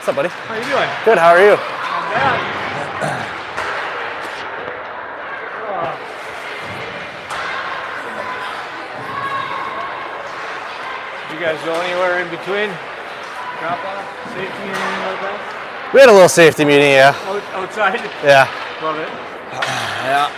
What's up, buddy? How you doing? Good, how are you? Not bad. You guys go anywhere in between? Drop off? Safety or anything like that? We had a little safety meeting, yeah. Outside? Yeah. Love it. Yeah.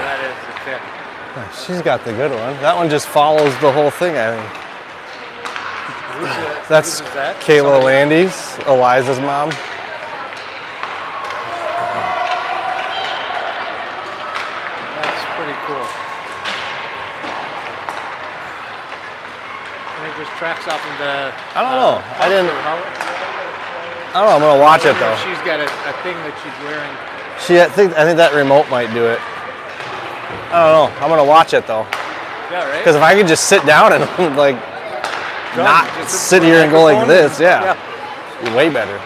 That is the tip. She's got the good one. That one just follows the whole thing, I think. That's Kayla Landes, Eliza's mom. That's pretty cool. I think there's tracks off in the... I don't know. I don't know. I'm gonna watch it though. She's got a thing that she's wearing. I think that remote might do it. I don't know. I'm gonna watch it though. Yeah, right? Because if I could just sit down and like not just sit here and go like this, yeah. Be way better.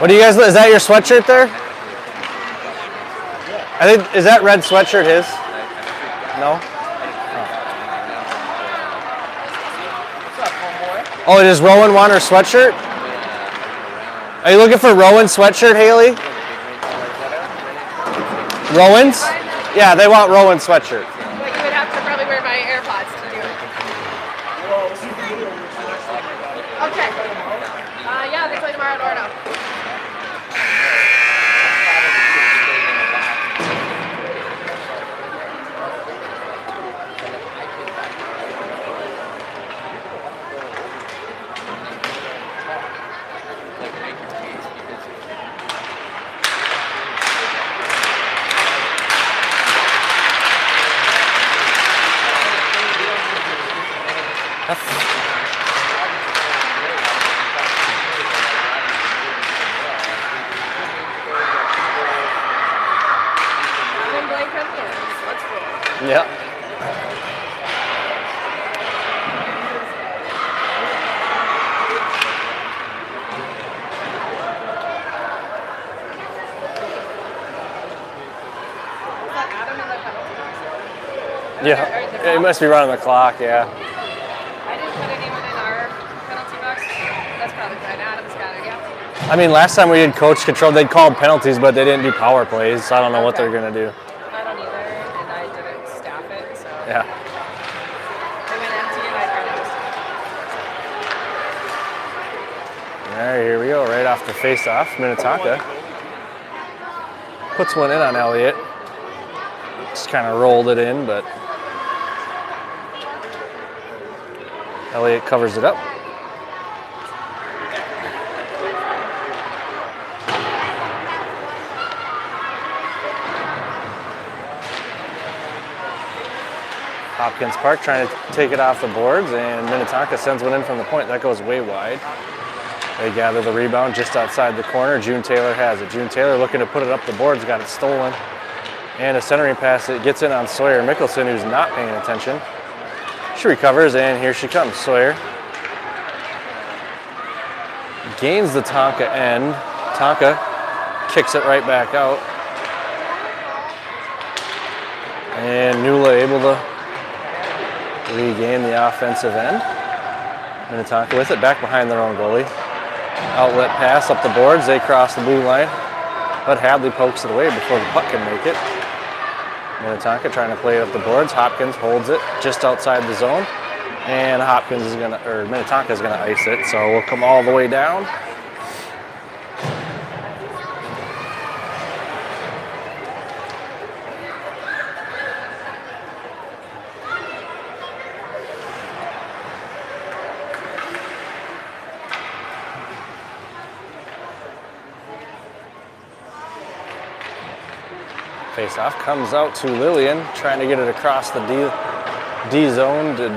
What do you guys? Is that your sweatshirt there? I think is that red sweatshirt his? No. Oh, does Rowan want her sweatshirt? Are you looking for Rowan's sweatshirt, Haley? Rowan's? Yeah, they want Rowan's sweatshirt. But you would have to probably wear my AirPods to do it. Okay. Yeah, they play tomorrow at Orno. Yeah. Yeah, it must be running the clock, yeah. I didn't put anyone in our penalty box. That's probably fine. Adam's got it, yeah. I mean, last time we did coach control, they'd called penalties, but they didn't do power plays, so I don't know what they're going to do. I don't either, and I didn't staff it, so. Yeah. They went empty and I tried to. All right, here we go, right off the face-off, Minnetonka. Puts one in on Elliott. Just kind of rolled it in, but Elliott covers it up. Hopkins Park trying to take it off the boards, and Minnetonka sends one in from the point. That goes way wide. They gather the rebound just outside the corner. June Taylor has it. June Taylor looking to put it up the boards, got it stolen. And a centering pass that gets in on Sawyer Mickelson, who's not paying attention. She recovers, and here she comes. Sawyer gains the Tonka end. Tonka kicks it right back out. And Nula able to regain the offensive end. Minnetonka with it, back behind their own goalie. Outlet pass up the boards, they cross the blue line, but Hadley pokes it away before the puck can make it. Minnetonka trying to play it up the boards. Hopkins holds it just outside the zone, and Minnetonka is gonna ice it, so we'll come all the way down. Face-off comes out to Lillian, trying to get it across the D zone to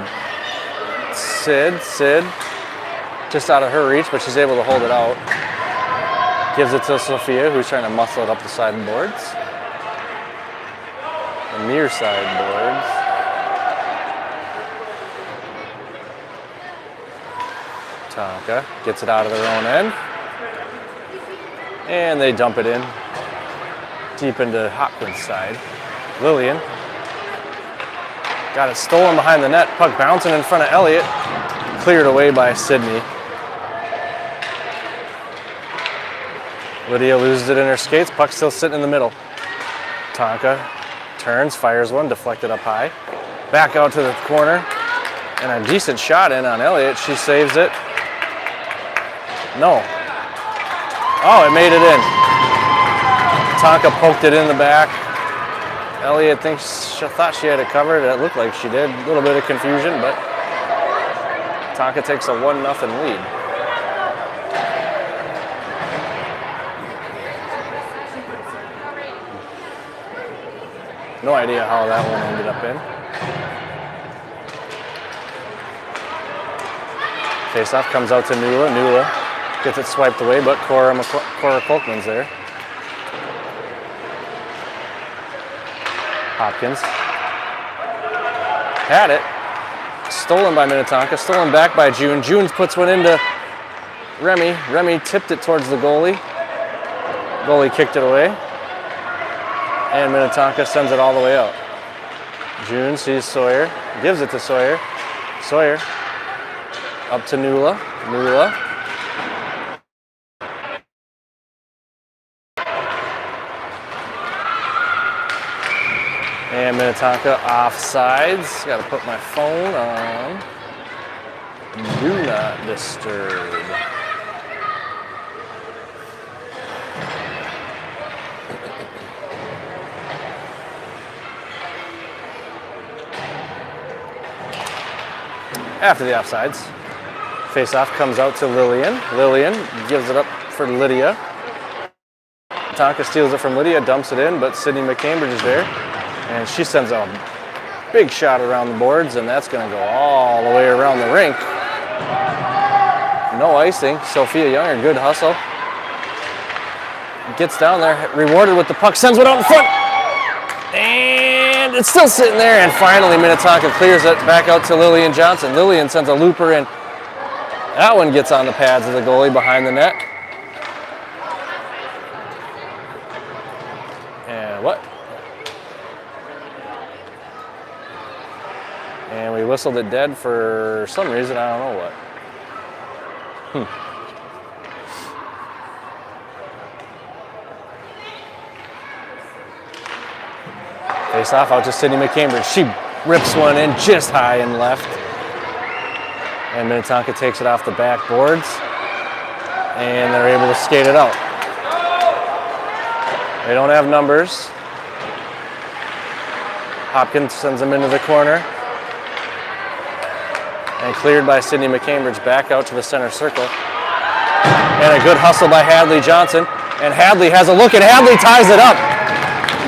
Sid. Sid, just out of her reach, but she's able to hold it out. Gives it to Sophia, who's trying to muscle it up the side boards. The near side boards. Tonka gets it out of their own end. And they dump it in deep into Hopkins' side. Lillian got it stolen behind the net. Puck bouncing in front of Elliott. Cleared away by Sydney. Lydia loses it in her skates. Puck still sitting in the middle. Tonka turns, fires one, deflected up high. Back out to the corner. And a decent shot in on Elliott. She saves it. No. Oh, it made it in. Tonka poked it in the back. Elliott thought she had it covered. It looked like she did. A little bit of confusion, but Tonka takes a 1-0 lead. No idea how that one ended up in. Face-off comes out to Nula. Nula gets it swiped away, but Cora Kolkman's there. Hopkins had it. Stolen by Minnetonka. Stolen back by June. June puts one into Remy. Remy tipped it towards the goalie. Goalie kicked it away. And Minnetonka sends it all the way out. June sees Sawyer. Gives it to Sawyer. Sawyer up to Nula. Nula. And Minnetonka offsides. Got to put my phone on. Do not disturb. After the offsides, face-off comes out to Lillian. Lillian gives it up for Lydia. Tonka steals it from Lydia, dumps it in, but Sydney McCambridge is there. And she sends a big shot around the boards, and that's going to go all the way around the rink. No icing. Sophia Younger, good hustle. Gets down there, rewarded with the puck, sends one out in front. And it's still sitting there, and finally Minnetonka clears it back out to Lillian Johnson. Lillian sends a looper in. That one gets on the pads of the goalie behind the net. And what? And we whistled it dead for some reason, I don't know what. Face off out to Sydney McCambridge. She rips one in just high and left. And Minnetonka takes it off the backboards. And they're able to skate it out. They don't have numbers. Hopkins sends them into the corner. And cleared by Sydney McCambridge back out to the center circle. And a good hustle by Hadley Johnson. And Hadley has a look, and Hadley ties it up.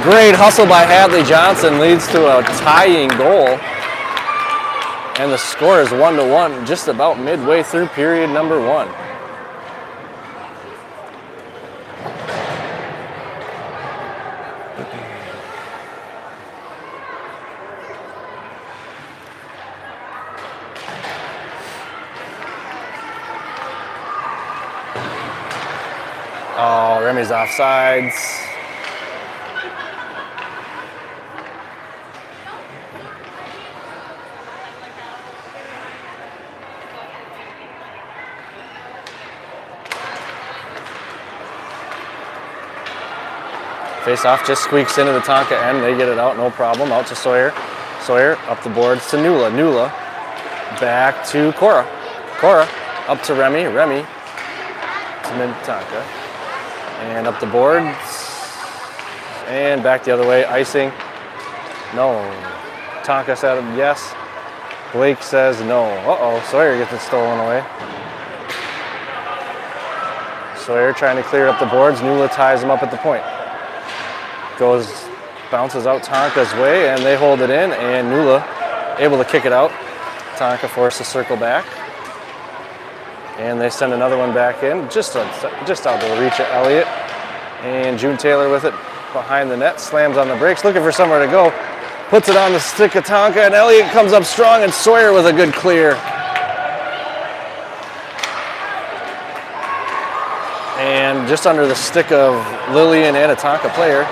Great hustle by Hadley Johnson leads to a tying goal. And the score is 1-1, just about midway through period number 1. Oh, Remy's offsides. Face-off just squeaks into the Tonka end. They get it out, no problem. Out to Sawyer. Sawyer up the boards to Nula. Nula back to Cora. Cora up to Remy. Remy to Minnetonka. And up the boards. And back the other way. Icing. No. Tonka said yes. Blake says no. Uh-oh. Sawyer gets it stolen away. Sawyer trying to clear up the boards. Nula ties him up at the point. Goes bounces out Tonka's way, and they hold it in, and Nula able to kick it out. Tonka forced to circle back. And they send another one back in, just out of the reach of Elliott. And June Taylor with it behind the net, slams on the brakes, looking for somewhere to go. Puts it on the stick of Tonka, and Elliott comes up strong, and Sawyer with a good clear. And just under the stick of Lillian and a Tonka player.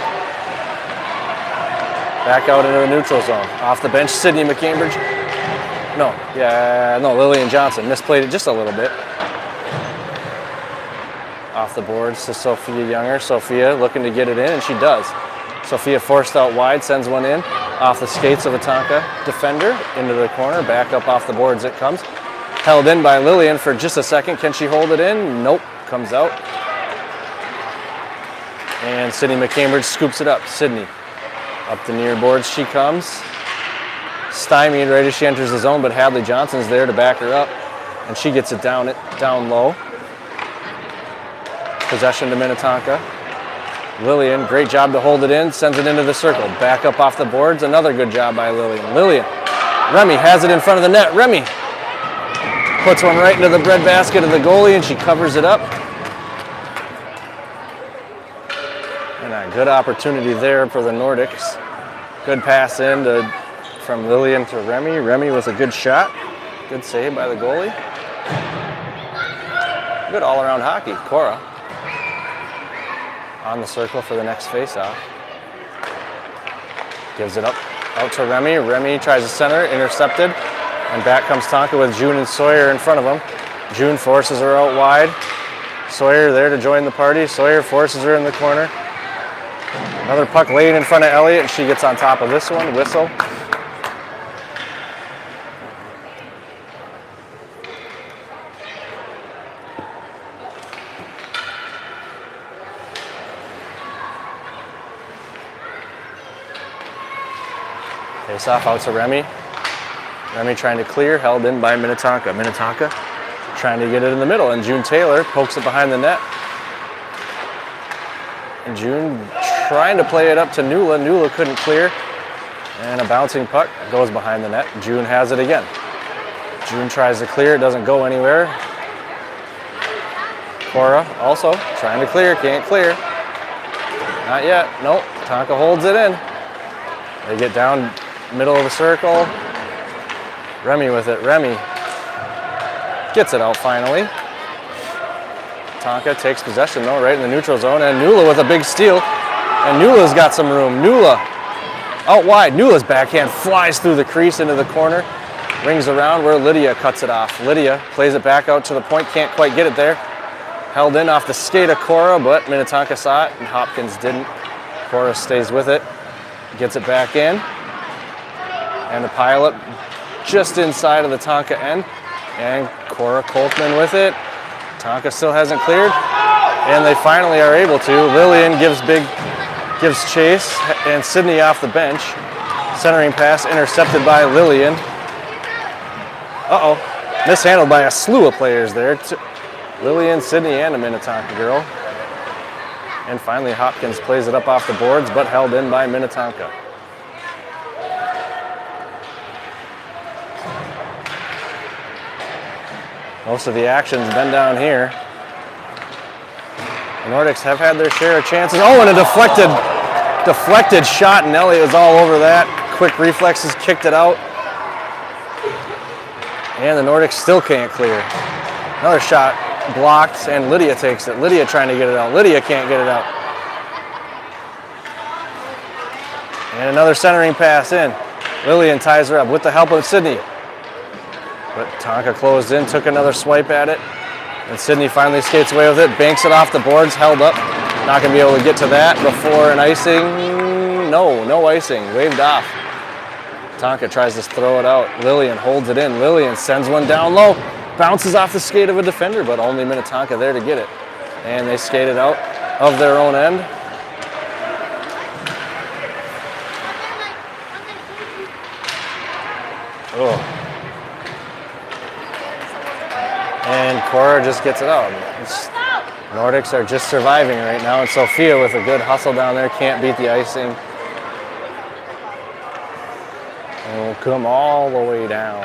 Back out into the neutral zone. Off the bench, Sydney McCambridge. No, Lillian Johnson misplayed it just a little bit. Off the boards to Sophia Younger. Sophia looking to get it in, and she does. Sophia forced out wide, sends one in. Off the skates of a Tonka defender into the corner. Back up off the boards it comes. Held in by Lillian for just a second. Can she hold it in? Nope. Comes out. And Sydney McCambridge scoops it up. Sydney up the near boards she comes. Stymied right as she enters the zone, but Hadley Johnson's there to back her up. And she gets it down low. Possession to Minnetonka. Lillian, great job to hold it in, sends it into the circle. Back up off the boards, another good job by Lillian. Remy has it in front of the net. Remy puts one right into the breadbasket of the goalie, and she covers it up. And a good opportunity there for the Nordics. Good pass in from Lillian to Remy. Remy with a good shot. Good save by the goalie. Good all-around hockey. Cora on the circle for the next face-off. Gives it out to Remy. Remy tries to center, intercepted. And back comes Tonka with June and Sawyer in front of him. June forces her out wide. Sawyer there to join the party. Sawyer forces her in the corner. Another puck laid in front of Elliott, and she gets on top of this one. Whistle. Face off out to Remy. Remy trying to clear, held in by Minnetonka. Minnetonka trying to get it in the middle, and June Taylor pokes it behind the net. And June trying to play it up to Nula. Nula couldn't clear. And a bouncing puck goes behind the net. June has it again. June tries to clear, it doesn't go anywhere. Cora also trying to clear, can't clear. Not yet, nope. Tonka holds it in. They get down middle of the circle. Remy with it. Remy gets it out finally. Tonka takes possession though, right in the neutral zone, and Nula with a big steal. And Nula's got some room. Nula out wide. Nula's backhand flies through the crease into the corner. Rings around where Lydia cuts it off. Lydia plays it back out to the point, can't quite get it there. Held in off the skate of Cora, but Minnetonka saw it and Hopkins didn't. Cora stays with it, gets it back in. And the pilot just inside of the Tonka end. And Cora Kolkman with it. Tonka still hasn't cleared. And they finally are able to. Lillian gives chase, and Sydney off the bench. Centering pass intercepted by Lillian. Mishandled by a slew of players there. Lillian, Sydney, and a Minnetonka girl. And finally Hopkins plays it up off the boards, but held in by Minnetonka. Most of the action's been down here. The Nordics have had their share of chances. Oh, and a deflected shot, and Elliott was all over that. Quick reflexes, kicked it out. And the Nordics still can't clear. Another shot blocked, and Lydia takes it. Lydia trying to get it out. Lydia can't get it out. And another centering pass in. Lillian ties her up with the help of Sydney. But Tonka closed in, took another swipe at it. And Sydney finally skates away with it, banks it off the boards, held up. Not going to be able to get to that before an icing. No icing, waved off. Tonka tries to throw it out. Lillian holds it in. Lillian sends one down low. Bounces off the skate of a defender, but only Minnetonka there to get it. And they skate it out of their own end. Oh. And Cora just gets it out. Nordics are just surviving right now, and Sophia with a good hustle down there can't beat the icing. will come all the way down.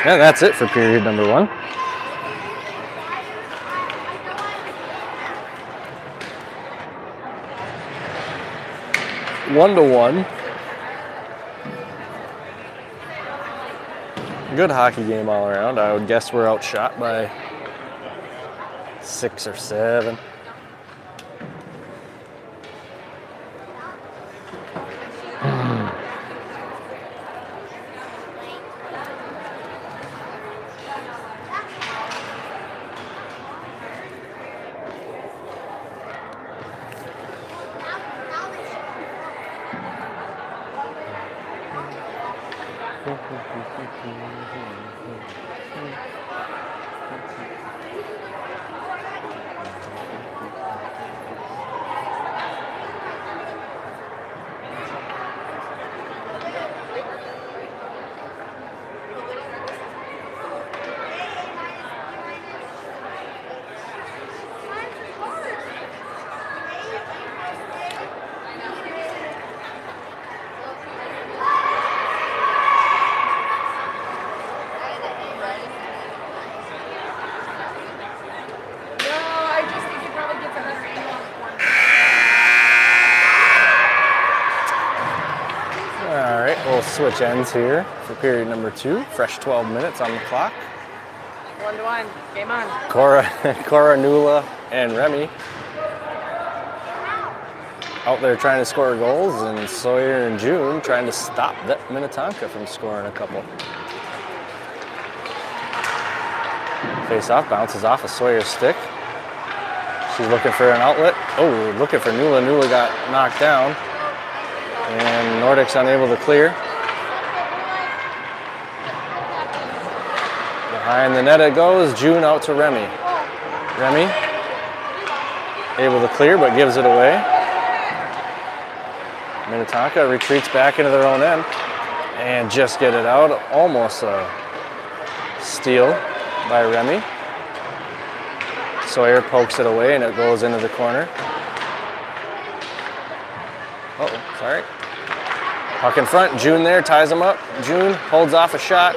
And that's it for period number 1. One to one. Good hockey game all around. I would guess we're outshot by 6 or 7. We'll switch ends here for period number 2. Fresh 12 minutes on the clock. 1-1. Game on. Cora, Nula, and Remy out there trying to score goals, and Sawyer and June trying to stop that Minnetonka from scoring a couple. Face-off bounces off of Sawyer's stick. She's looking for an outlet. Oh, looking for Nula. Nula got knocked down. And Nordic's unable to clear. Behind the net it goes. June out to Remy. Remy able to clear but gives it away. Minnetonka retreats back into their own end and just get it out. Almost a steal by Remy. Sawyer pokes it away and it goes into the corner. Uh-oh, sorry. Puck in front, June there, ties him up. June holds off a shot,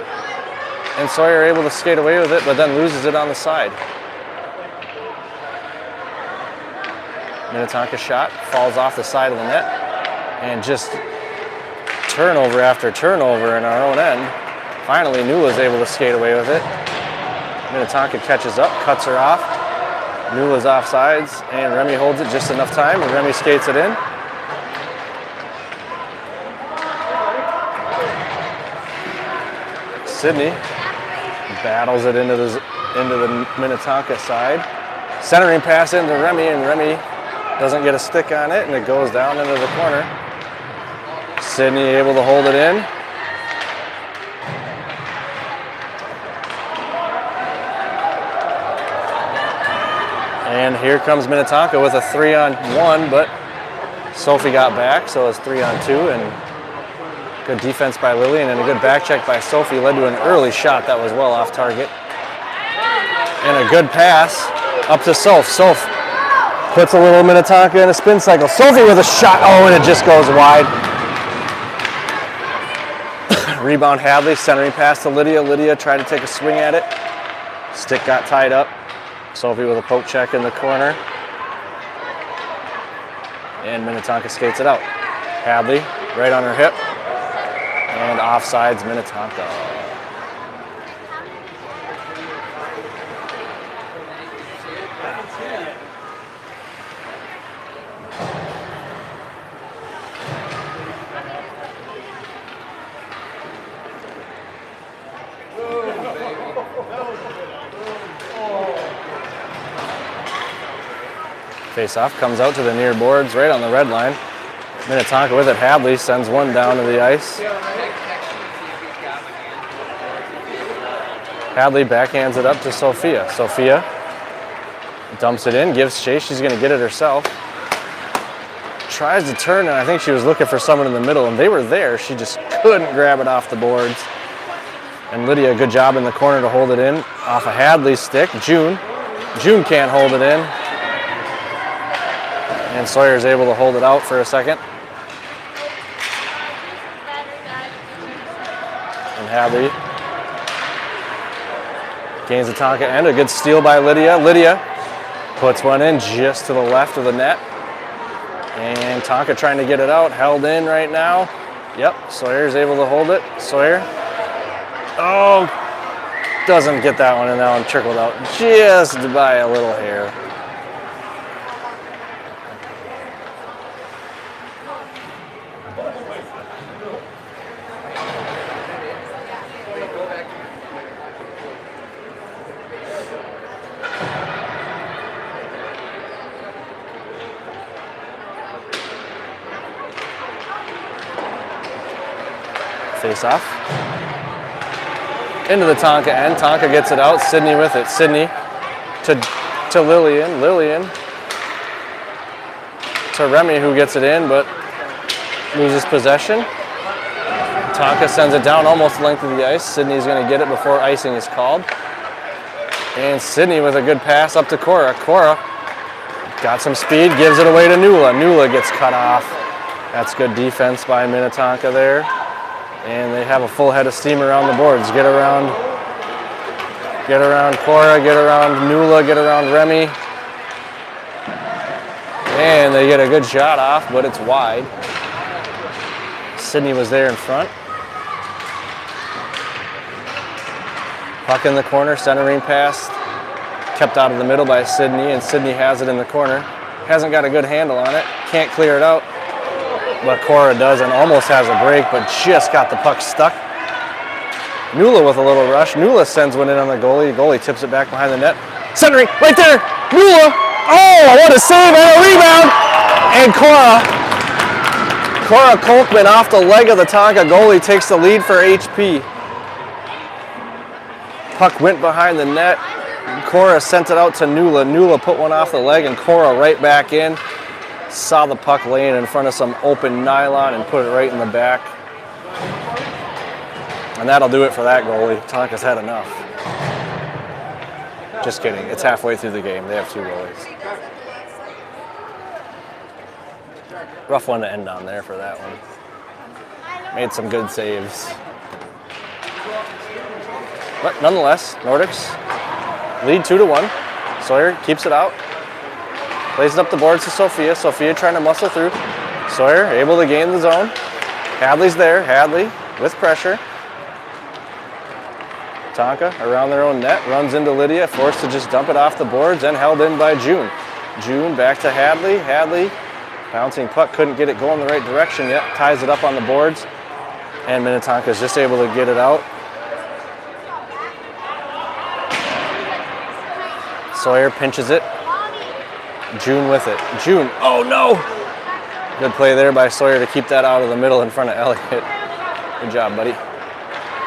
and Sawyer able to skate away with it, but then loses it on the side. Minnetonka shot, falls off the side of the net, and just turnover after turnover in our own end. Finally, Nula's able to skate away with it. Minnetonka catches up, cuts her off. Nula's offsides, and Remy holds it just enough time, and Remy skates it in. Sydney battles it into the Minnetonka side. Centering pass into Remy, and Remy doesn't get a stick on it, and it goes down into the corner. Sydney able to hold it in. And here comes Minnetonka with a 3-on-1, but Sophie got back, so it's 3-on-2, and good defense by Lillian and a good back check by Sophie led to an early shot that was well off target. And a good pass up to Soph. Soph puts a little Minnetonka in a spin cycle. Sophie with a shot. Oh, and it just goes wide. Rebound Hadley, centering pass to Lydia. Lydia tried to take a swing at it. Stick got tied up. Sophie with a poke check in the corner. And Minnetonka skates it out. Hadley right on her hip. And offsides Minnetonka. Face-off comes out to the near boards right on the red line. Minnetonka with it. Hadley sends one down to the ice. Hadley backhands it up to Sophia. Sophia dumps it in, gives chase. She's going to get it herself. Tries to turn, and I think she was looking for someone in the middle, and they were there. She just couldn't grab it off the boards. And Lydia, good job in the corner to hold it in off of Hadley's stick. June June can't hold it in. And Sawyer's able to hold it out for a second. And Hadley gains the Tonka end. A good steal by Lydia. Lydia puts one in just to the left of the net. And Tonka trying to get it out. Held in right now. Yep, Sawyer's able to hold it. Sawyer. Oh, doesn't get that one, and that one trickled out just by a little hair. Face off. Into the Tonka end. Tonka gets it out. Sydney with it. Sydney to Lillian. Lillian to Remy, who gets it in but loses possession. Tonka sends it down almost the length of the ice. Sydney's going to get it before icing is called. And Sydney with a good pass up to Cora. Cora got some speed, gives it away to Nula. Nula gets cut off. That's good defense by Minnetonka there. And they have a full head of steam around the boards. Get around Cora, get around Nula, get around Remy. And they get a good shot off, but it's wide. Sydney was there in front. Puck in the corner, centering pass. Kept out of the middle by Sydney, and Sydney has it in the corner. Hasn't got a good handle on it. Can't clear it out. But Cora does and almost has a break, but just got the puck stuck. Nula with a little rush. Nula sends one in on the goalie. Goalie tips it back behind the net. Centering, right there. Nula. Oh, what a save and a rebound. And Cora Kolkman off the leg of the Tonka goalie takes the lead for HP. Puck went behind the net. Cora sent it out to Nula. Nula put one off the leg and Cora right back in. Saw the puck laying in front of some open nylon and put it right in the back. And that'll do it for that goalie. Tonka's had enough. Just kidding. It's halfway through the game. They have two goalies. Rough one to end on there for that one. Made some good saves. But nonetheless, Nordics lead 2-1. Sawyer keeps it out. Plays it up the boards to Sophia. Sophia trying to muscle through. Sawyer able to gain the zone. Hadley's there. Hadley with pressure. Tonka around their own net. Runs into Lydia. Forced to just dump it off the boards and held in by June. June back to Hadley. Hadley bouncing puck. Couldn't get it going the right direction yet. Ties it up on the boards. And Minnetonka is just able to get it out. Sawyer pinches it. June with it. June, oh no! Good play there by Sawyer to keep that out of the middle in front of Elliott. Good job, buddy.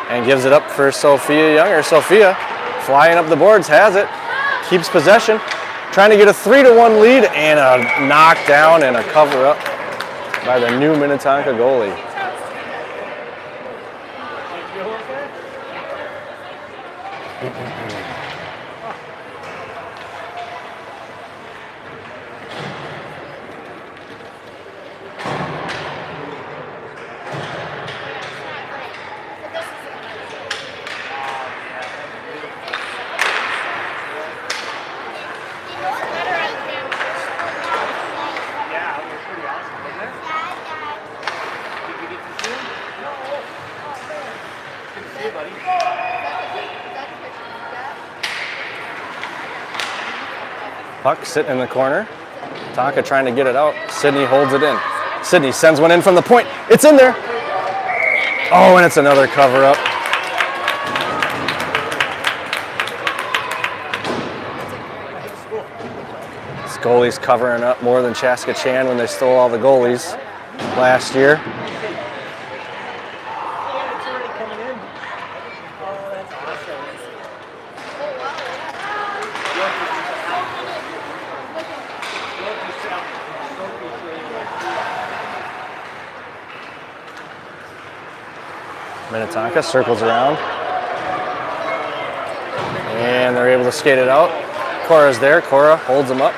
And gives it up for Sophia Younger. Sophia flying up the boards, has it. Keeps possession. Trying to get a 3-1 lead and a knockdown and a cover up by the new Minnetonka goalie. Puck sitting in the corner. Tonka trying to get it out. Sydney holds it in. Sydney sends one in from the point. It's in there. Oh, and it's another cover up. This goalie's covering up more than Chaska Chan when they stole all the goalies last year. Minnetonka circles around. And they're able to skate it out. Cora's there. Cora holds them up.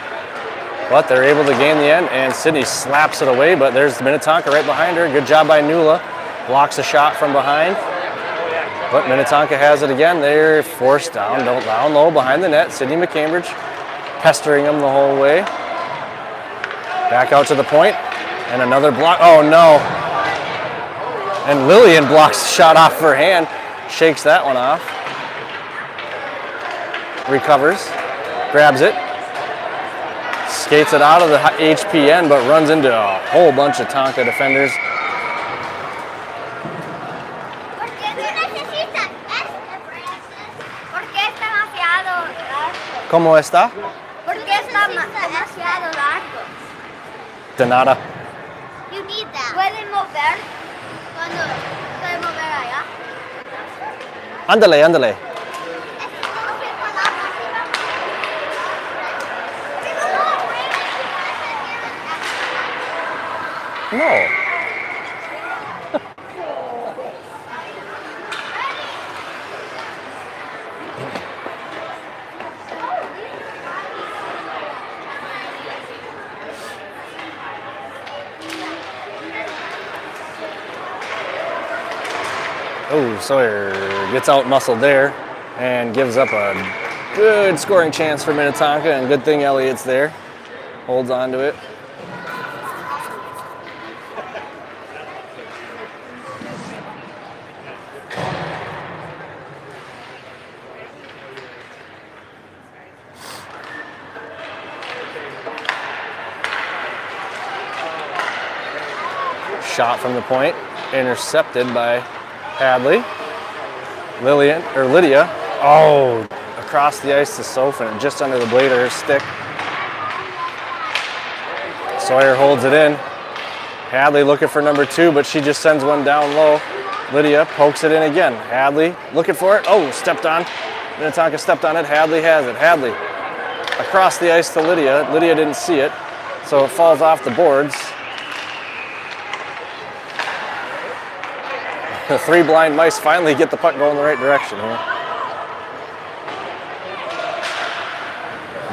But they're able to gain the end, and Sydney slaps it away, but there's Minnetonka right behind her. Good job by Nula. Blocks a shot from behind. But Minnetonka has it again. They're forced down low behind the net. Sydney McCambridge pestering them the whole way. Back out to the point, and another block. Oh no. And Lillian blocks the shot off her hand. Shakes that one off. Recovers. Grabs it. Skates it out of the HPN, but runs into a whole bunch of Tonka defenders. ¿Cómo está? ¿Por qué está demasiado largo? De nada. You need that. ¿Pueden mover? ¿Cuándo? ¿Pueden mover allá? Ándale, ándale. No. Oh, Sawyer gets out muscled there and gives up a good scoring chance for Minnetonka, and good thing Elliott's there. Holds on to it. Shot from the point, intercepted by Hadley. Lydia. Oh, across the ice to Sofin, just under the blade of her stick. Sawyer holds it in. Hadley looking for number 2, but she just sends one down low. Lydia pokes it in again. Hadley looking for it. Oh, stepped on. Minnetonka stepped on it. Hadley has it. Hadley across the ice to Lydia. Lydia didn't see it, so it falls off the boards. The 3 blind mice finally get the puck going the right direction here.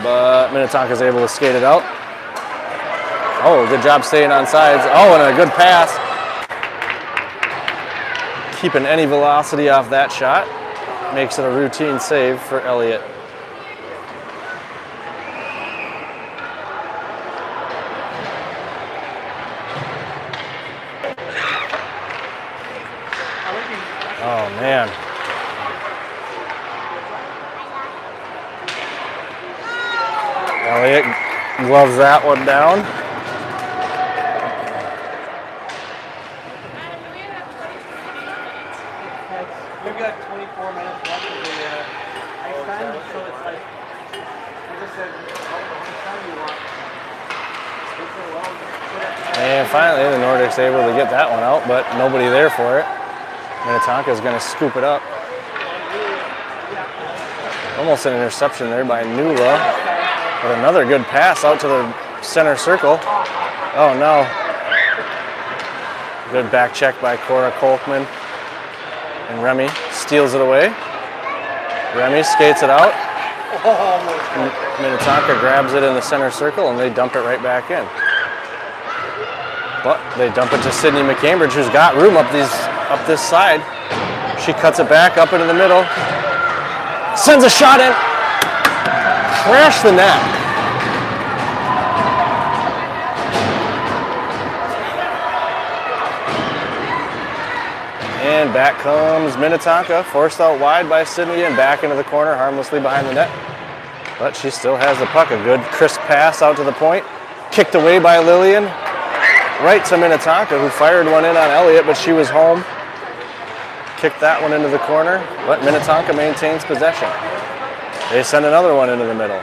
But Minnetonka's able to skate it out. Oh, good job staying on sides. Oh, and a good pass. Keeping any velocity off that shot. Makes it a routine save for Elliott. Oh, man. Elliott gloves that one down. We've got 24 minutes left of the ice time, so it's like, we just said, how much time you want? And finally, the Nordics able to get that one out, but nobody there for it. Minnetonka is going to scoop it up. Almost an interception there by Nula, but another good pass out to the center circle. Oh no. Good back check by Cora Kolkman. And Remy steals it away. Remy skates it out. Minnetonka grabs it in the center circle and they dump it right back in. But they dump it to Sydney McCambridge, who's got room up this side. She cuts it back up into the middle. Sends a shot in. Crash the net. And back comes Minnetonka, forced out wide by Sydney and back into the corner, harmlessly behind the net. But she still has the puck. A good crisp pass out to the point. Kicked away by Lillian. Right to Minnetonka, who fired one in on Elliott, but she was home. Kicked that one into the corner, but Minnetonka maintains possession. They send another one into the middle.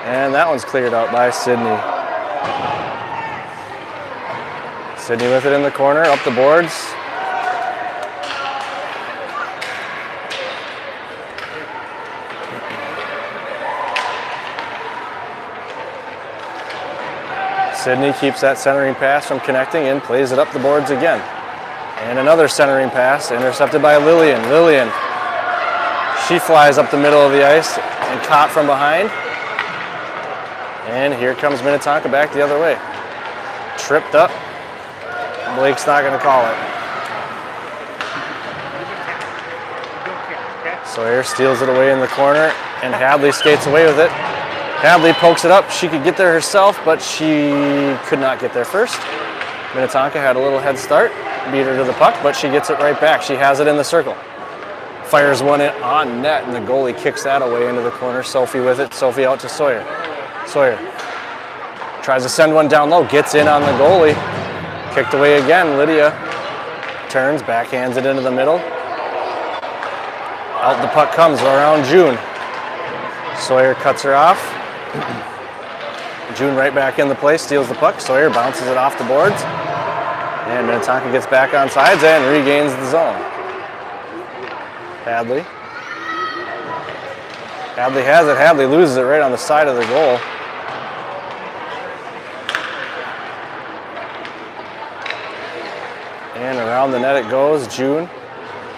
And that one's cleared out by Sydney. Sydney with it in the corner, up the boards. Sydney keeps that centering pass from connecting and plays it up the boards again. And another centering pass intercepted by Lillian. Lillian, she flies up the middle of the ice and caught from behind. And here comes Minnetonka back the other way. Tripped up. Blake's not going to call it. Sawyer steals it away in the corner, and Hadley skates away with it. Hadley pokes it up. She could get there herself, but she could not get there first. Minnetonka had a little head start, beat her to the puck, but she gets it right back. She has it in the circle. Fires one in on net, and the goalie kicks that away into the corner. Sophie with it. Sophie out to Sawyer. Sawyer tries to send one down low, gets in on the goalie. Kicked away again. Lydia turns, backhands it into the middle. Out the puck comes around June. Sawyer cuts her off. June right back in the play, steals the puck. Sawyer bounces it off the boards. And Minnetonka gets back on sides and regains the zone. Hadley. Hadley has it. Hadley loses it right on the side of the goal. And around the net it goes. June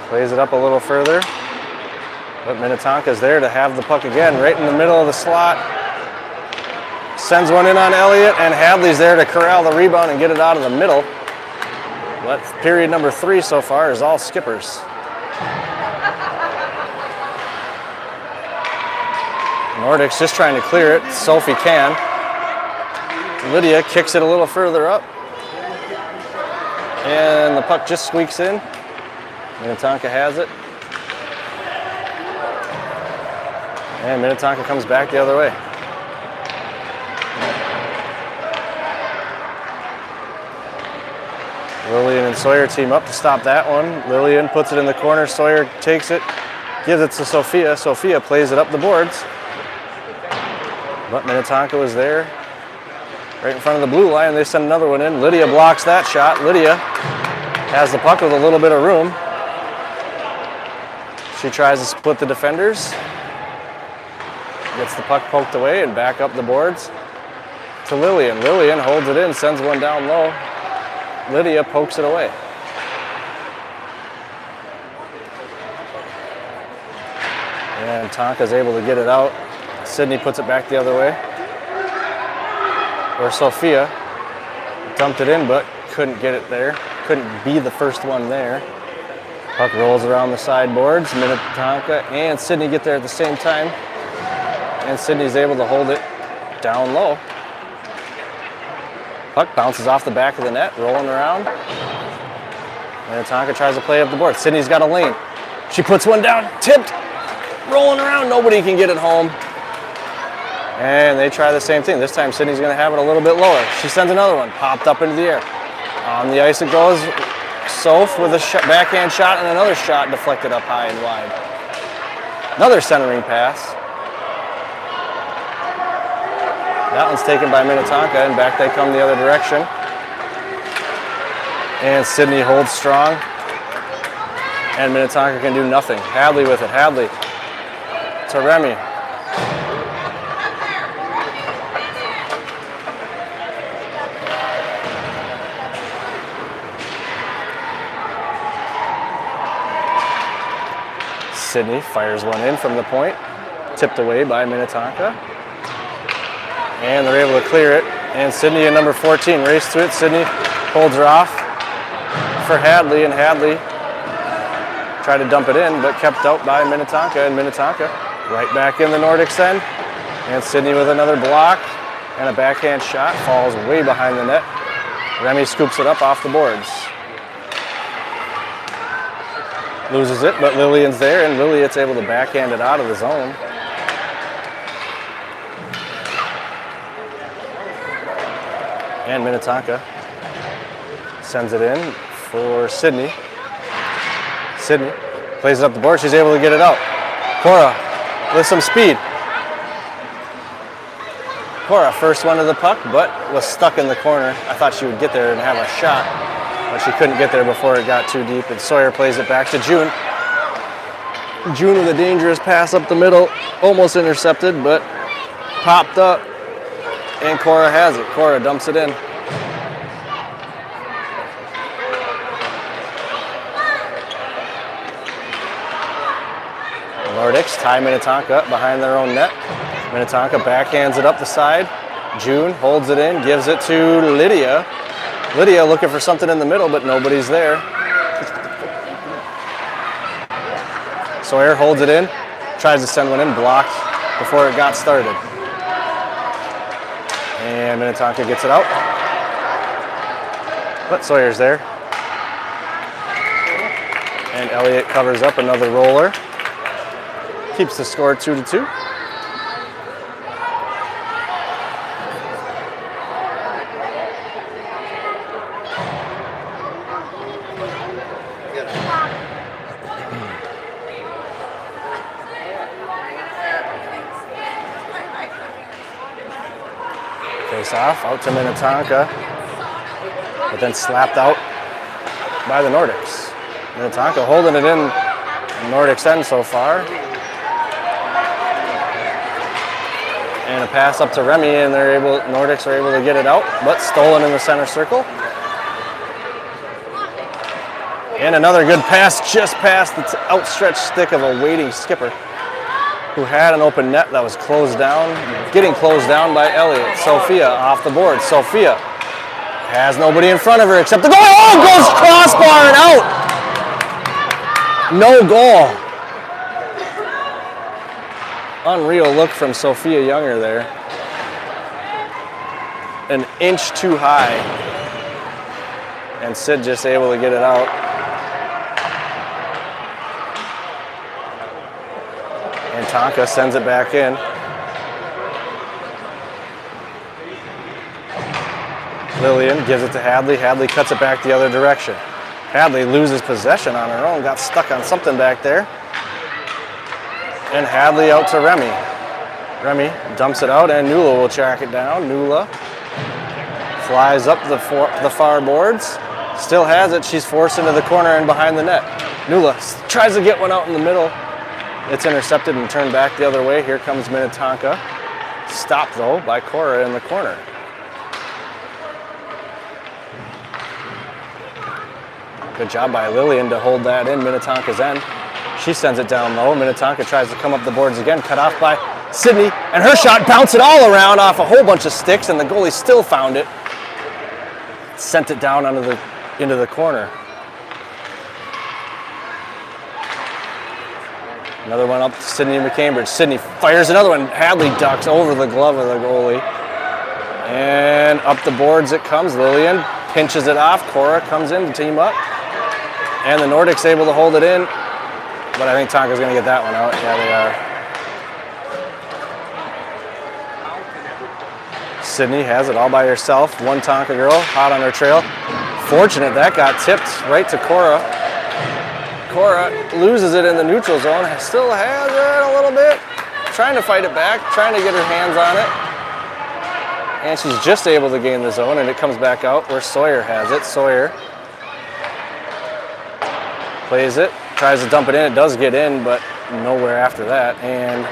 plays it up a little further. But Minnetonka's there to have the puck again, right in the middle of the slot. Sends one in on Elliott, and Hadley's there to corral the rebound and get it out of the middle. But period number 3 so far is all skippers. Nordic's just trying to clear it. Sophie can. Lydia kicks it a little further up. And the puck just squeaks in. Minnetonka has it. And Minnetonka comes back the other way. Lillian and Sawyer team up to stop that one. Lillian puts it in the corner. Sawyer takes it, gives it to Sophia. Sophia plays it up the boards. But Minnetonka was there right in front of the blue line. They send another one in. Lydia blocks that shot. Lydia has the puck with a little bit of room. She tries to split the defenders. Gets the puck poked away and back up the boards to Lillian. Lillian holds it in, sends one down low. Lydia pokes it away. And Tonka's able to get it out. Sydney puts it back the other way. Or Sophia dumped it in, but couldn't get it there. Couldn't be the first one there. Puck rolls around the sideboards. Minnetonka and Sydney get there at the same time. And Sydney's able to hold it down low. Puck bounces off the back of the net, rolling around. Minnetonka tries to play up the board. Sydney's got a lane. She puts one down, tipped, rolling around. Nobody can get it home. And they try the same thing. This time Sydney's going to have it a little bit lower. She sends another one, popped up into the air. On the ice it goes. Soph with a backhand shot and another shot deflected up high and wide. Another centering pass. That one's taken by Minnetonka, and back they come the other direction. And Sydney holds strong. And Minnetonka can do nothing. Hadley with it. Hadley to Remy. Sydney fires one in from the point. Tipped away by Minnetonka. And they're able to clear it. And Sydney in number 14 race to it. Sydney holds her off for Hadley, and Hadley tried to dump it in, but kept out by Minnetonka. And Minnetonka right back in the Nordics end. And Sydney with another block and a backhand shot falls way behind the net. Remy scoops it up off the boards. Loses it, but Lillian's there, and Lillian's able to backhand it out of the zone. And Minnetonka sends it in for Sydney. Sydney plays it up the board. She's able to get it out. Cora with some speed. Cora first one to the puck, but was stuck in the corner. I thought she would get there and have a shot, but she couldn't get there before it got too deep. And Sawyer plays it back to June. June with a dangerous pass up the middle. Almost intercepted, but popped up. And Cora has it. Cora dumps it in. Nordics tie Minnetonka up behind their own net. Minnetonka backhands it up the side. June holds it in, gives it to Lydia. Lydia looking for something in the middle, but nobody's there. Sawyer holds it in, tries to send one in, blocked before it got started. And Minnetonka gets it out. But Sawyer's there. And Elliott covers up another roller. Keeps the score 2-2. Face off, out to Minnetonka, but then slapped out by the Nordics. Minnetonka holding it in Nordics end so far. And a pass up to Remy, and Nordics are able to get it out, but stolen in the center circle. And another good pass just past the outstretched stick of a waiting skipper who had an open net that was closed down, getting closed down by Elliott. Sophia off the board. Sophia has nobody in front of her except the goal. Oh, goes crossbar and out. No goal. Unreal look from Sophia Younger there. An inch too high. And Sid just able to get it out. And Tonka sends it back in. Lillian gives it to Hadley. Hadley cuts it back the other direction. Hadley loses possession on her own, got stuck on something back there. And Hadley out to Remy. Remy dumps it out, and Nula will track it down. Nula flies up the far boards. Still has it. She's forced into the corner and behind the net. Nula tries to get one out in the middle. It's intercepted and turned back the other way. Here comes Minnetonka. Stopped, though, by Cora in the corner. Good job by Lillian to hold that in Minnetonka's end. She sends it down low. Minnetonka tries to come up the boards again, cut off by Sydney, and her shot bounced it all around off a whole bunch of sticks, and the goalie still found it. Sent it down into the corner. Another one up to Sydney McCambridge. Sydney fires another one. Hadley ducks over the glove of the goalie. And up the boards it comes. Lillian pinches it off. Cora comes in to team up. And the Nordics able to hold it in. But I think Tonka's going to get that one out. Yeah, they are. Sydney has it all by herself. One Tonka girl hot on her trail. Fortunate that got tipped right to Cora. Cora loses it in the neutral zone, still has it a little bit, trying to fight it back, trying to get her hands on it. And she's just able to gain the zone, and it comes back out where Sawyer has it. Sawyer plays it, tries to dump it in. It does get in, but nowhere after that. And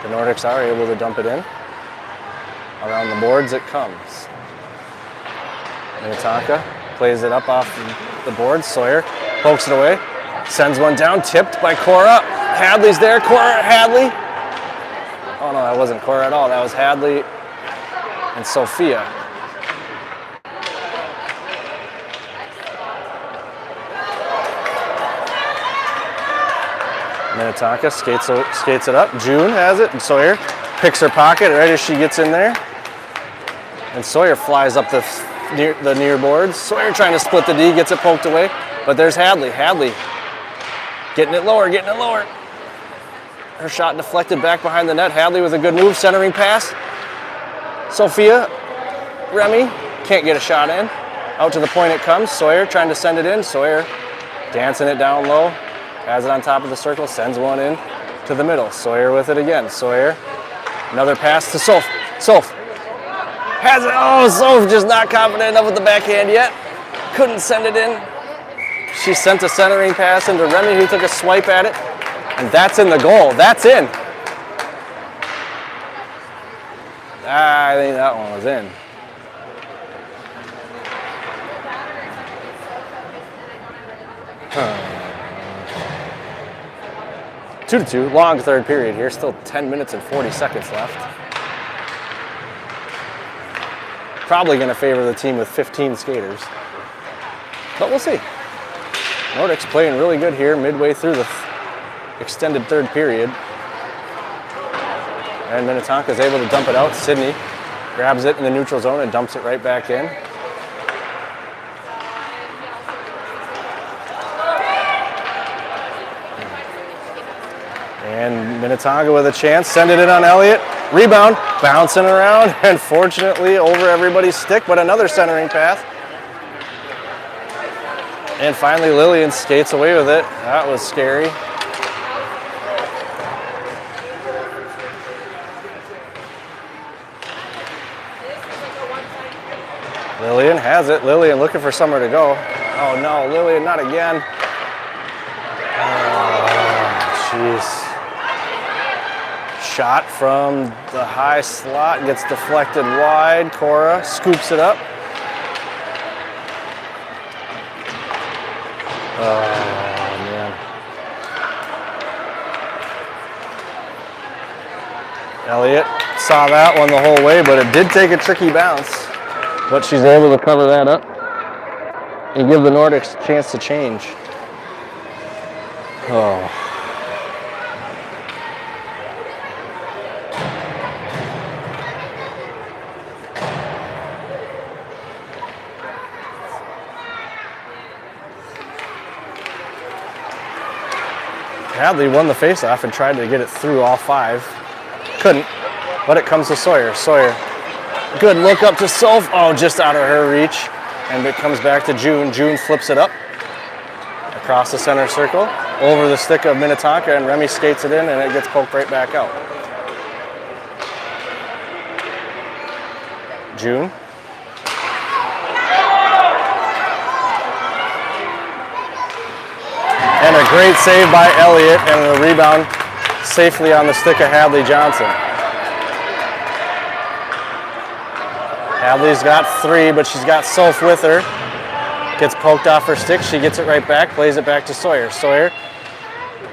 the Nordics are able to dump it in. Around the boards it comes. Minnetonka plays it up off the boards. Sawyer pokes it away, sends one down, tipped by Cora. Hadley's there. Cora, Hadley. Oh no, that wasn't Cora at all. That was Hadley and Sophia. Minnetonka skates it up. June has it, and Sawyer picks her pocket right as she gets in there. And Sawyer flies up the near boards. Sawyer trying to split the D, gets it poked away. But there's Hadley. Hadley getting it lower, getting it lower. Her shot deflected back behind the net. Hadley with a good move, centering pass. Sophia, Remy, can't get a shot in. Out to the point it comes. Sawyer trying to send it in. Sawyer dancing it down low. Has it on top of the circle, sends one in to the middle. Sawyer with it again. Sawyer, another pass to Soph. Soph has it. Oh, Soph just not confident enough with the backhand yet. Couldn't send it in. She sent a centering pass into Remy, who took a swipe at it. And that's in the goal. That's in. I think that one was in. 2-2, long third period here. Still 10 minutes and 40 seconds left. Probably going to favor the team with 15 skaters. But we'll see. Nordics playing really good here midway through the extended third period. And Minnetonka is able to dump it out. Sydney grabs it in the neutral zone and dumps it right back in. And Minnetonka with a chance, send it in on Elliott. Rebound, bouncing around, and fortunately over everybody's stick, but another centering pass. And finally Lillian skates away with it. That was scary. Lillian has it. Lillian looking for somewhere to go. Oh no, Lillian, not again. Oh, jeez. Shot from the high slot, gets deflected wide. Cora scoops it up. Oh, man. Elliott saw that one the whole way, but it did take a tricky bounce. But she's able to cover that up and give the Nordics a chance to change. Oh. Hadley won the faceoff and tried to get it through all five. Couldn't, but it comes to Sawyer. Sawyer, good look up to Soph. Oh, just out of her reach. And it comes back to June. June flips it up across the center circle, over the stick of Minnetonka, and Remy skates it in, and it gets poked right back out. June. And a great save by Elliott, and the rebound safely on the stick of Hadley Johnson. Hadley's got three, but she's got Soph with her. Gets poked off her stick. She gets it right back, plays it back to Sawyer. Sawyer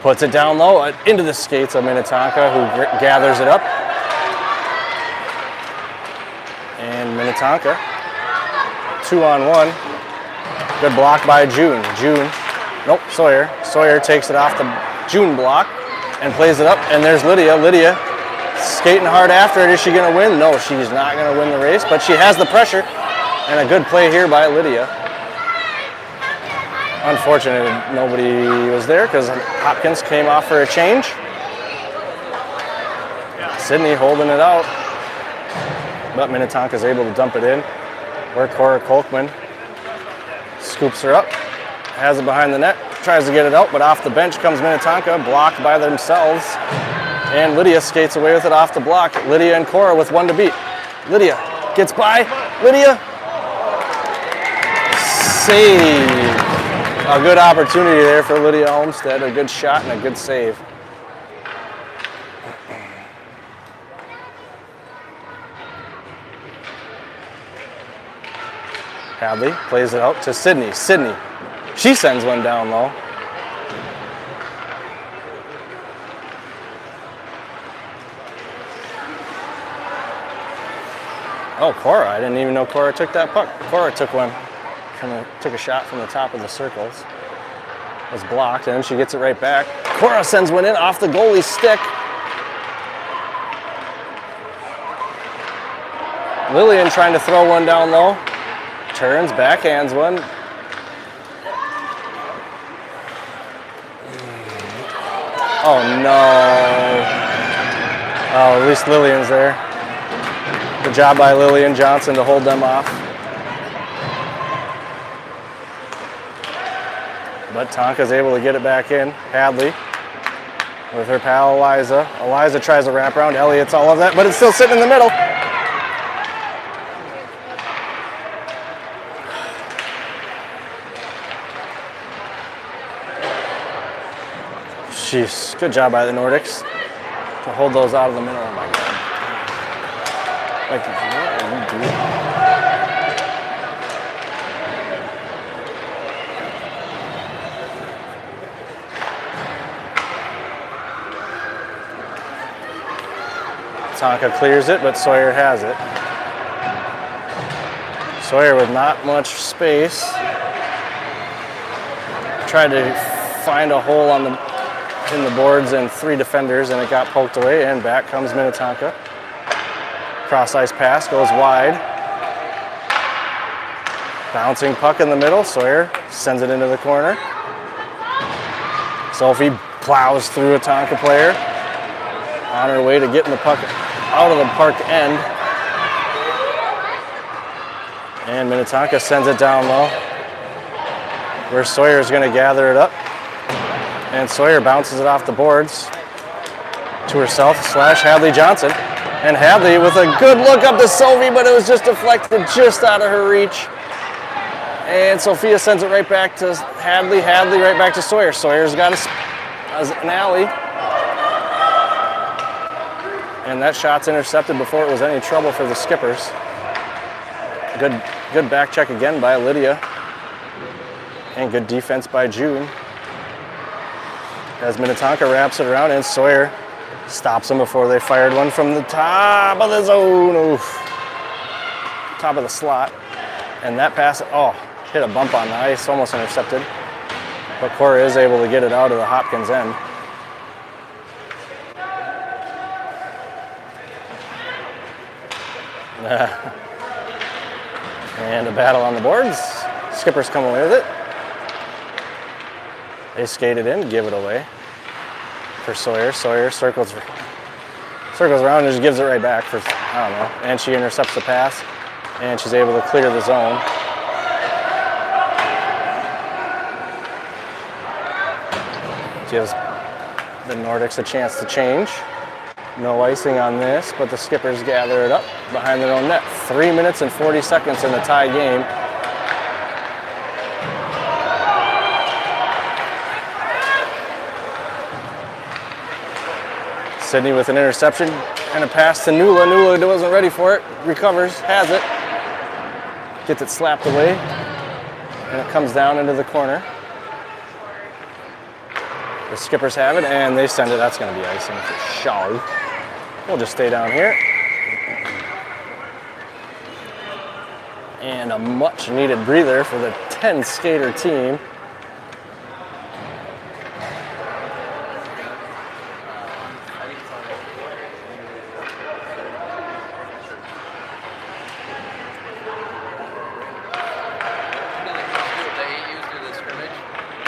puts it down low into the skates of Minnetonka, who gathers it up. And Minnetonka, 2-on-1. Good block by June. June, nope, Sawyer. Sawyer takes it off the June block and plays it up. And there's Lydia. Lydia skating hard after it. Is she going to win? No, she's not going to win the race, but she has the pressure. And a good play here by Lydia. Unfortunately, nobody was there because Hopkins came off for a change. Sydney holding it out. But Minnetonka is able to dump it in. Where Cora Kolkman scoops her up. Has it behind the net. Tries to get it out, but off the bench comes Minnetonka, blocked by themselves. And Lydia skates away with it off the block. Lydia and Cora with one to beat. Lydia gets by. Lydia. Save. A good opportunity there for Lydia Olmstead. A good shot and a good save. Hadley plays it out to Sydney. Sydney. She sends one down low. Oh, Cora. I didn't even know Cora took that puck. Cora took one. Took a shot from the top of the circles. Was blocked, and she gets it right back. Cora sends one in off the goalie's stick. Lillian trying to throw one down low. Turns, backhands one. Oh no. Oh, at least Lillian's there. Good job by Lillian Johnson to hold them off. But Tonka's able to get it back in. Hadley with her pal Eliza. Eliza tries to wrap around. Elliott's all of that, but it's still sitting in the middle. Jeez, good job by the Nordics to hold those out of the middle. Oh my God. Like, what are you doing? Tonka clears it, but Sawyer has it. Sawyer with not much space. Tried to find a hole in the boards and 3 defenders, and it got poked away, and back comes Minnetonka. Cross ice pass goes wide. Bouncing puck in the middle. Sawyer sends it into the corner. Sophie plows through a Tonka player on her way to getting the puck out of the park end. And Minnetonka sends it down low, where Sawyer is going to gather it up. And Sawyer bounces it off the boards to herself / Hadley Johnson. And Hadley with a good look up to Sophie, but it was just deflected just out of her reach. And Sophia sends it right back to Hadley. Hadley right back to Sawyer. Sawyer's got an alley. And that shot's intercepted before it was any trouble for the Skippers. Good back check again by Lydia. And good defense by June. As Minnetonka wraps it around, and Sawyer stops them before they fired one from the top of the zone. Oof. Top of the slot. And that pass, hit a bump on the ice, almost intercepted. But Cora is able to get it out of the Hopkins end. And a battle on the boards. Skippers come away with it. They skate it in, give it away for Sawyer. Sawyer circles around and just gives it right back for, I don't know. And she intercepts the pass, and she's able to clear the zone. Gives the Nordics a chance to change. No icing on this, but the Skippers gather it up behind their own net. 3 minutes and 40 seconds in the tie game. Sydney with an interception and a pass to Nula. Nula wasn't ready for it. Recovers, has it. Gets it slapped away. And it comes down into the corner. The Skippers have it, and they send it. That's going to be icing for sure. We'll just stay down here. And a much-needed breather for the 10-skater team.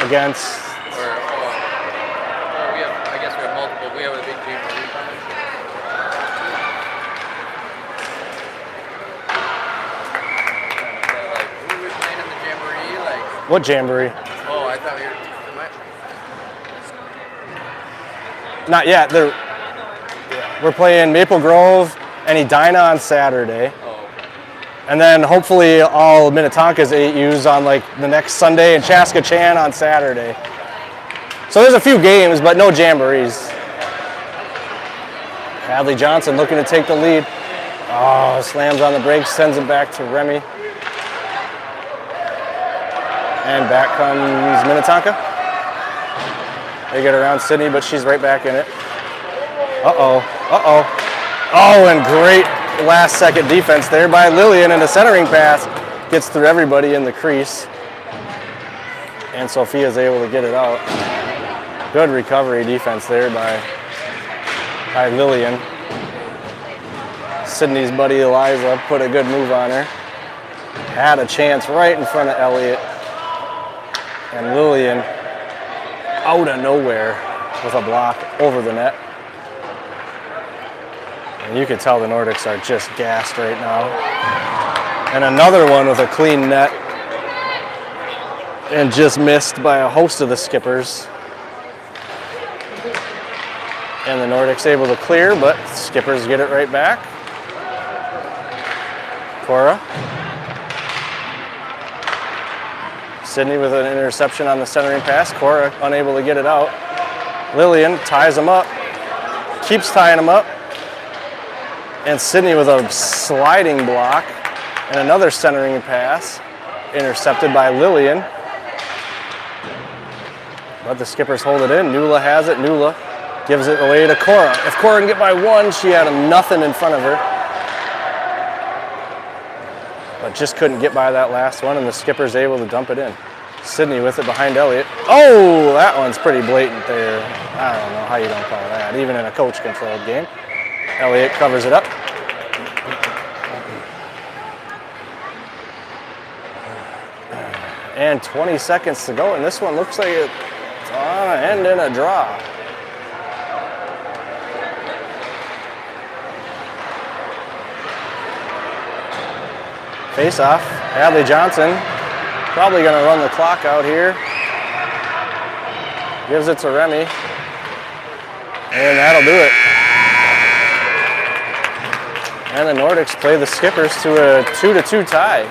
Against I guess we have multiple. We have a big team. We were playing in the jamboree, what jamboree? Oh, I thought we were. Not yet. We're playing Maple Grove and Edina on Saturday. Oh, okay. And then hopefully all Minnetonka's 8Us on the next Sunday and Chaska Chan on Saturday. So there's a few games, but no jamborees. Hadley Johnson looking to take the lead. Oh, slams on the brakes, sends it back to Remy. And back comes Minnetonka. They get around Sydney, but she's right back in it. Oh, and great last-second defense there by Lillian, and a centering pass gets through everybody in the crease. And Sophia's able to get it out. Good recovery defense there by Lillian. Sydney's buddy Eliza put a good move on her. Had a chance right in front of Elliott. And Lillian, out of nowhere, with a block over the net. And you can tell the Nordics are just gassed right now. And another one with a clean net. And just missed by a host of the Skippers. And the Nordics able to clear, but Skippers get it right back. Cora. Sydney with an interception on the centering pass. Cora unable to get it out. Lillian ties them up. Keeps tying them up. And Sydney with a sliding block. And another centering pass. Intercepted by Lillian. But the Skippers hold it in. Nula has it. Nula Gives it away to Cora. If Cora can get by one, she had nothing in front of her. But just couldn't get by that last one, and the skipper's able to dump it in. Sydney with it behind Elliott. Oh, that one's pretty blatant there. I don't know how you don't call that, even in a coach-controlled game. Elliott covers it up. And 20 seconds to go, and this one looks like it's on to end in a draw. Face off. Hadley Johnson probably going to run the clock out here. Gives it to Remy. And that'll do it. And the Nordics play the Skippers to a 2-2 tie.